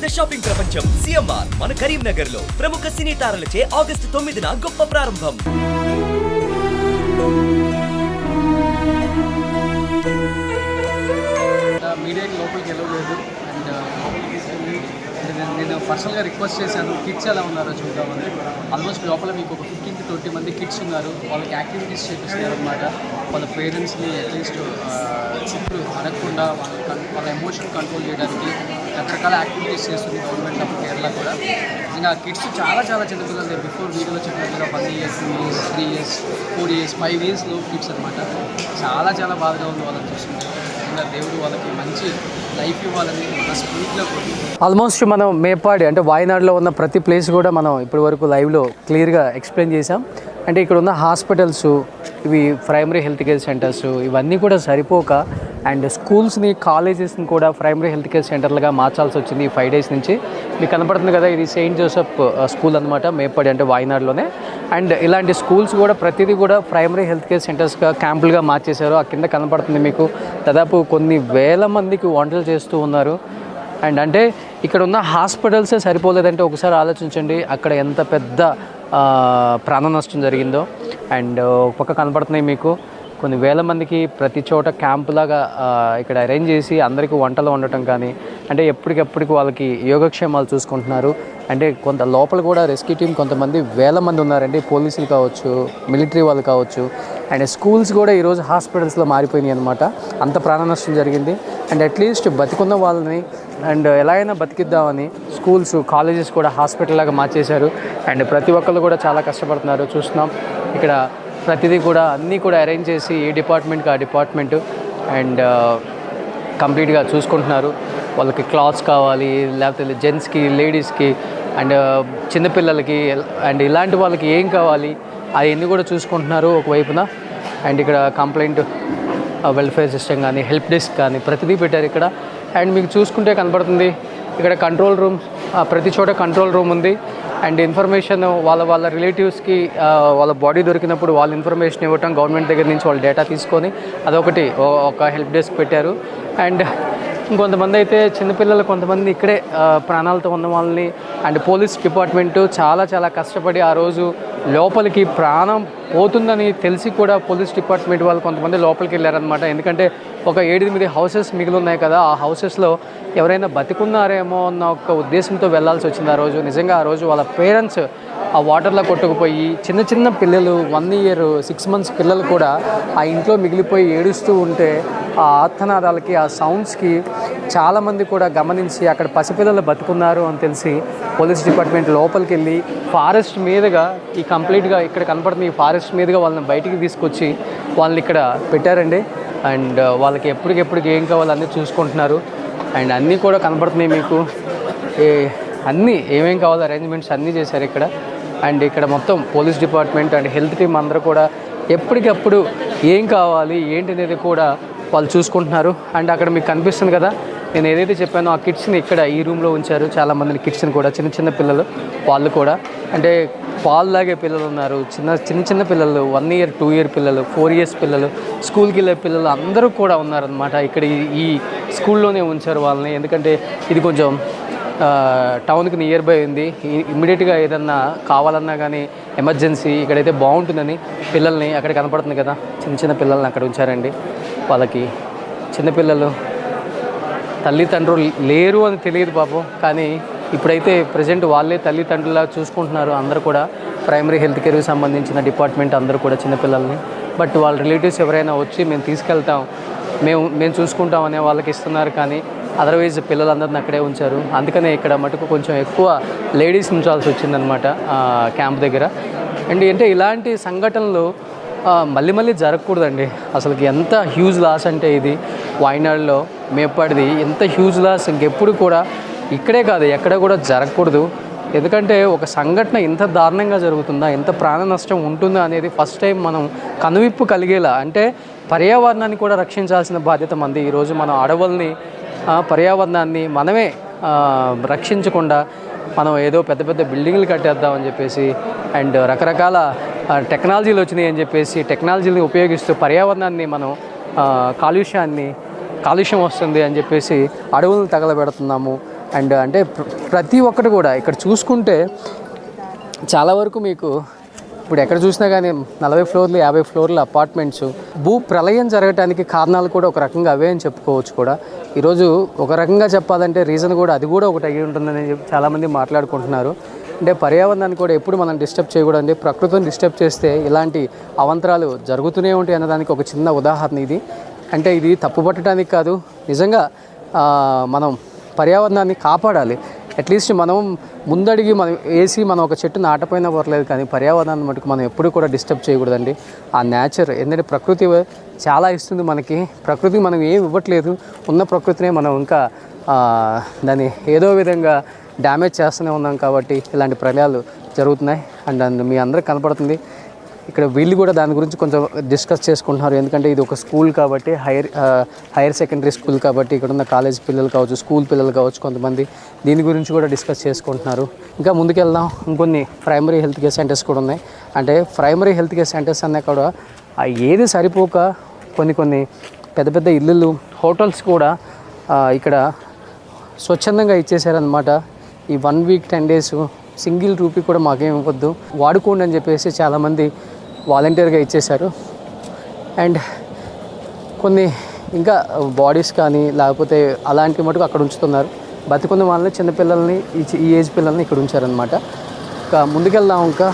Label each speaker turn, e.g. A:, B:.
A: పెద్ద షాపింగ్ ప్రపంచం సిఎంఆర్ మన కరీంనగర్ లో ప్రముఖ సినీ తారలచే ఆగస్టు 9న గొప్ప ప్రారంభం.
B: మీడియాకి లోపలికి వెళ్ళలేదు అండ్ నేను పర్సనల్గా రిక్వెస్ట్ చేశాను, కిడ్స్ ఎలా ఉన్నారో చూద్దామని. ఆల్మోస్ట్ లోపల మీకు ఒక 15 to 20 మంది కిడ్స్ ఉన్నారు. వాళ్ళకి యాక్టివిటీస్ చేపిస్తున్నారు అనమాట. వాళ్ళ పేరెంట్స్ని అట్లీస్ట్ చుట్టూ అడగకుండా వాళ్ళ ఎమోషన్ కంట్రోల్ చేయడానికి రకరకాల యాక్టివిటీస్ చేస్తుంది గవర్నమెంట్ ఆఫ్ కేరళ కూడా. ఇంకా కిడ్స్ చాలా చిన్నపిల్లలు, బిఫోర్ వీడియోలో చెప్పినట్టుగా 1 year, 2 years, 3 years, 4 years, 5 years లో కిడ్స్ అనమాట. చాలా బాధగా ఉంది వాళ్ళని చూస్తుంటే. ఇంకా దేవుడు వాళ్ళకి మంచి లైఫ్ ఇవ్వాలని మనస్ఫూర్తిగా కోరుకుంటున్నాను. ఆల్మోస్ట్ మనం మేపాడి అంటే వాయనాడులో ఉన్న ప్రతి ప్లేస్ కూడా మనం ఇప్పటి వరకు లైవ్లో క్లియర్గా ఎక్స్ప్లెయిన్ చేసాం. అంటే ఇక్కడ ఉన్న హాస్పిటల్స్, ఇవి ప్రైమరీ హెల్త్ కేర్ సెంటర్స్, ఇవన్నీ కూడా సరిపోక అండ్ స్కూల్స్ని, కాలేజెస్ని కూడా ప్రైమరీ హెల్త్ కేర్ సెంటర్లుగా మార్చాల్సి వచ్చింది ఈ 5 days నుంచి. మీకు కనపడుతుంది కదా, ఇది సెయింట్ జోసెఫ్ స్కూల్ అనమాట, మేపాడి అంటే వాయనాడులోనే. అండ్ ఇలాంటి స్కూల్స్ కూడా ప్రతిదీ కూడా ప్రైమరీ హెల్త్ కేర్ సెంటర్స్గా క్యాంపులుగా మార్చేశారు. ఆ కింద కనపడుతుంది మీకు దాదాపు కొన్ని వేల మందికి వంటలు చేస్తూ ఉన్నారు. అండ్ అంటే ఇక్కడ ఉన్న హాస్పిటల్సే సరిపోలేదంటే ఒకసారి ఆలోచించండి అక్కడ ఎంత పెద్ద ప్రాణ నష్టం జరిగిందో. అండ్ పక్క కనపడుతున్నాయి మీకు కొన్ని వేల మందికి ప్రతి చోట క్యాంపులాగా ఇక్కడ అరేంజ్ చేసి అందరికీ వంటలు వండటం కానీ, అంటే ఎప్పటికెప్పటికి వాళ్ళకి యోగక్షేమాలు చూసుకుంటున్నారు. అంటే కొంత లోపల కూడా రెస్క్యూ టీం కొంతమంది వేల మంది ఉన్నారండి, పోలీసులు కావచ్చు, మిలిటరీ వాళ్ళు కావచ్చు. అండ్ స్కూల్స్ కూడా ఈరోజు హాస్పిటల్స్లో మారిపోయినాయి అనమాట. అంత ప్రాణ నష్టం జరిగింది. అండ్ అట్లీస్ట్ బతికున్న వాళ్ళని అండ్ ఎలా అయినా బతికిద్దామని స్కూల్స్, కాలేజెస్ కూడా హాస్పిటల్ లాగా మార్చేశారు. అండ్ ప్రతి ఒక్కళ్ళు కూడా చాలా కష్టపడుతున్నారు. చూస్తున్నాం ఇక్కడ ప్రతిదీ కూడా అన్నీ కూడా అరేంజ్ చేసి ఏ డిపార్ట్మెంట్కి ఆ డిపార్ట్మెంటు అండ్ కంప్లీట్గా చూసుకుంటున్నారు. వాళ్ళకి క్లాత్స్ కావాలి, లేకపోతే జెంట్స్కి, లేడీస్కి అండ్ చిన్నపిల్లలకి అండ్ ఇలాంటి వాళ్ళకి ఏం కావాలి అవన్నీ కూడా చూసుకుంటున్నారు ఒకవైపున. అండ్ ఇక్కడ కంప్లైంట్ వెల్ఫేర్ సిస్టమ్ కానీ, హెల్ప్ డెస్క్ కానీ ప్రతిదీ పెట్టారు ఇక్కడ. అండ్ మీకు చూసుకుంటే కనపడుతుంది ఇక్కడ కంట్రోల్ రూమ్, ప్రతి చోట కంట్రోల్ రూమ్ ఉంది. అండ్ ఇన్ఫర్మేషన్ వాళ్ళ రిలేటివ్స్కి వాళ్ళ బాడీ దొరికినప్పుడు వాళ్ళ ఇన్ఫర్మేషన్ ఇవ్వటం, గవర్నమెంట్ దగ్గర నుంచి వాళ్ళ డేటా తీసుకొని అదొకటి ఒక హెల్ప్ డెస్క్ పెట్టారు. అండ్ ఇంకొంతమంది అయితే చిన్నపిల్లలు కొంతమంది ఇక్కడే ప్రాణాలతో ఉన్న వాళ్ళని అండ్ పోలీస్ డిపార్ట్మెంటు చాలా కష్టపడి ఆ రోజు లోపలికి ప్రాణం పోతుందని తెలిసి కూడా పోలీస్ డిపార్ట్మెంట్ వాళ్ళు కొంతమంది లోపలికి వెళ్ళారనమాట. ఎందుకంటే ఒక 7-8 హౌసెస్ మిగిలి ఉన్నాయి కదా, ఆ హౌసెస్లో ఎవరైనా బతికున్నారేమో అన్న ఒక ఉద్దేశంతో వెళ్లాల్సి వచ్చింది ఆ రోజు. నిజంగా ఆ రోజు వాళ్ళ పేరెంట్స్ ఆ వాటర్లో కొట్టుకుపోయి చిన్న పిల్లలు 1 year 6 months పిల్లలు కూడా ఆ ఇంట్లో మిగిలిపోయి ఏడుస్తూ ఉంటే ఆ ఆర్తనాదాలకి, ఆ సౌండ్స్కి చాలామంది కూడా గమనించి అక్కడ పసిపిల్లలు బతుకున్నారు అని తెలిసి పోలీస్ డిపార్ట్మెంట్ లోపలికి వెళ్ళి ఫారెస్ట్ మీదుగా ఈ కంప్లీట్గా ఇక్కడ కనపడుతుంది ఈ ఫారెస్ట్ మీదుగా వాళ్ళని బయటికి తీసుకొచ్చి వాళ్ళని ఇక్కడ పెట్టారండి. అండ్ వాళ్ళకి ఎప్పటికెప్పటికి ఏం కావాలో అన్నీ చూసుకుంటున్నారు. అండ్ అన్నీ కూడా కనపడుతున్నాయి మీకు, అన్నీ ఏమేం కావాలో అరేంజ్మెంట్స్ అన్నీ చేశారు ఇక్కడ. అండ్ ఇక్కడ మొత్తం police department and health team అందరూ కూడా ఎప్పటికప్పుడు ఏం కావాలి ఏంటి అనేది కూడా వాళ్ళు చూసుకుంటున్నారు. అండ్ అక్కడ మీకు కనిపిస్తుంది కదా, నేను ఏదైతే చెప్పానో ఆ కిడ్స్ని ఇక్కడ ఈ రూమ్లో ఉంచారు. చాలామందిని కిడ్స్ని కూడా, చిన్న పిల్లలు వాళ్ళు కూడా, అంటే పాలు లాగే పిల్లలు ఉన్నారు, చిన్న పిల్లలు, 1 year 2 year పిల్లలు, 4 years పిల్లలు, స్కూల్కి వెళ్ళే పిల్లలు అందరూ కూడా ఉన్నారనమాట. ఇక్కడ ఈ స్కూల్లోనే ఉంచారు వాళ్ళని. ఎందుకంటే ఇది కొంచెం టౌన్కి నియర్ బై ఉంది. ఇమ్మీడియట్గా ఏదన్నా కావాలన్నా కానీ ఎమర్జెన్సీ ఇక్కడైతే బాగుంటుందని పిల్లల్ని అక్కడ కనపడుతుంది కదా, చిన్న పిల్లల్ని అక్కడ ఉంచారండి. వాళ్ళకి చిన్నపిల్లలు తల్లిదండ్రులు లేరు అని తెలియదు పాపం, కానీ ఇప్పుడైతే ప్రజెంట్ వాళ్ళే తల్లిదండ్రులా చూసుకుంటున్నారు. అందరూ కూడా ప్రైమరీ హెల్త్ కేర్కి సంబంధించిన డిపార్ట్మెంట్ అందరూ కూడా చిన్నపిల్లల్ని. బట్ వాళ్ళ రిలేటివ్స్ ఎవరైనా వచ్చి మేము తీసుకెళ్తాం, మేము చూసుకుంటాం అనే వాళ్ళకి ఇస్తున్నారు. కానీ అదర్వైజ్ పిల్లలందరిని అక్కడే ఉంచారు. అందుకనే ఇక్కడ మటుకు కొంచెం ఎక్కువ లేడీస్ ఉంచాల్సి వచ్చిందనమాట క్యాంప్ దగ్గర. అండ్ అంటే ఇలాంటి సంఘటనలు మళ్ళీ జరగకూడదండి. అసలుకి ఎంత హ్యూజ్ లాస్ అంటే ఇది వాయనాడులో మేపాడిది ఎంత హ్యూజ్ లాస్ ఇంకెప్పుడు కూడా ఇక్కడే కాదు ఎక్కడ కూడా జరగకూడదు. ఎందుకంటే ఒక సంఘటన ఇంత దారుణంగా జరుగుతుందా, ఎంత ప్రాణ నష్టం ఉంటుందా అనేది ఫస్ట్ టైం మనం కనువిప్పు కలిగేలా, అంటే పర్యావరణాన్ని కూడా రక్షించాల్సిన బాధ్యత మంది. ఈరోజు మనం అడవుల్ని, పర్యావరణాన్ని మనమే రక్షించకుండా మనం ఏదో పెద్ద బిల్డింగ్లు కట్టేద్దామని చెప్పేసి అండ్ రకరకాల టెక్నాలజీలు వచ్చినాయి అని చెప్పేసి టెక్నాలజీని ఉపయోగిస్తూ పర్యావరణాన్ని మనం కాలుష్యం వస్తుంది అని చెప్పేసి అడవులను తగలబెడుతున్నాము. అండ్ అంటే ప్రతి ఒక్కటి కూడా ఇక్కడ చూసుకుంటే చాలా వరకు మీకు ఇప్పుడు ఎక్కడ చూసినా కానీ 40 ఫ్లోర్లు 50 ఫ్లోర్ల అపార్ట్మెంట్స్, భూ ప్రళయం జరగడానికి కారణాలు కూడా ఒక రకంగా అవే అని చెప్పుకోవచ్చు కూడా. ఈరోజు ఒక రకంగా చెప్పాలంటే రీజన్ కూడా అది కూడా ఒకటి అయ్యి ఉంటుందని చెప్పి చాలామంది మాట్లాడుకుంటున్నారు. అంటే పర్యావరణాన్ని కూడా ఎప్పుడు మనం డిస్టర్బ్ చేయకూడదండి. ప్రకృతిని డిస్టర్బ్ చేస్తే ఇలాంటి అవంతరాలు జరుగుతూనే ఉంటాయి అన్నదానికి ఒక చిన్న ఉదాహరణ ఇది. అంటే ఇది తప్పు పట్టడానికి కాదు, నిజంగా మనం పర్యావరణాన్ని కాపాడాలి. అట్లీస్ట్ మనం ముందడిగి మనం ఒక చెట్టు నాటపోయినా పర్లేదు, కానీ పర్యావరణాన్ని మటుకు మనం ఎప్పుడు కూడా డిస్టర్బ్ చేయకూడదండి. ఆ నేచర్ ఎందుకంటే ప్రకృతి చాలా ఇస్తుంది మనకి. ప్రకృతికి మనం ఏం ఇవ్వట్లేదు, ఉన్న ప్రకృతినే మనం ఇంకా దాన్ని ఏదో విధంగా డ్యామేజ్ చేస్తూనే ఉన్నాం. కాబట్టి ఇలాంటి ప్రళయాలు జరుగుతున్నాయి. అండ్ మీ అందరికి కనపడుతుంది ఇక్కడ వీళ్ళు కూడా దాని గురించి కొంచెం డిస్కస్ చేసుకుంటున్నారు. ఎందుకంటే ఇది ఒక స్కూల్ కాబట్టి, హైయర్ సెకండరీ స్కూల్ కాబట్టి ఇక్కడ ఉన్న కాలేజ్ పిల్లలు కావచ్చు, స్కూల్ పిల్లలు కావచ్చు, కొంతమంది దీని గురించి కూడా డిస్కస్ చేసుకుంటున్నారు. ఇంకా ముందుకెళ్దాం. ఇంకొన్ని ప్రైమరీ హెల్త్ కేర్ సెంటర్స్ కూడా ఉన్నాయి. అంటే ప్రైమరీ హెల్త్ కేర్ సెంటర్స్ అన్నా కూడా ఏది సరిపోక కొన్ని పెద్ద పెద్ద ఇల్లులు, హోటల్స్ కూడా ఇక్కడ స్వచ్ఛందంగా ఇచ్చేసారనమాట. ఈ 1 వీక్ 10 days సింగిల్ రూపీ కూడా మాకేం ఇవ్వద్దు, వాడుకోండి అని చెప్పేసి చాలామంది వాలంటీర్గా ఇచ్చేశారు. అండ్ కొన్ని ఇంకా బాడీస్ కానీ లేకపోతే అలాంటి మటుకు అక్కడ ఉంచుతున్నారు. బతికున్న వాళ్ళని, చిన్నపిల్లల్ని, ఈ ఏజ్ పిల్లల్ని ఇక్కడ ఉంచారనమాట. ఇంకా ముందుకెళ్దాం. ఇంకా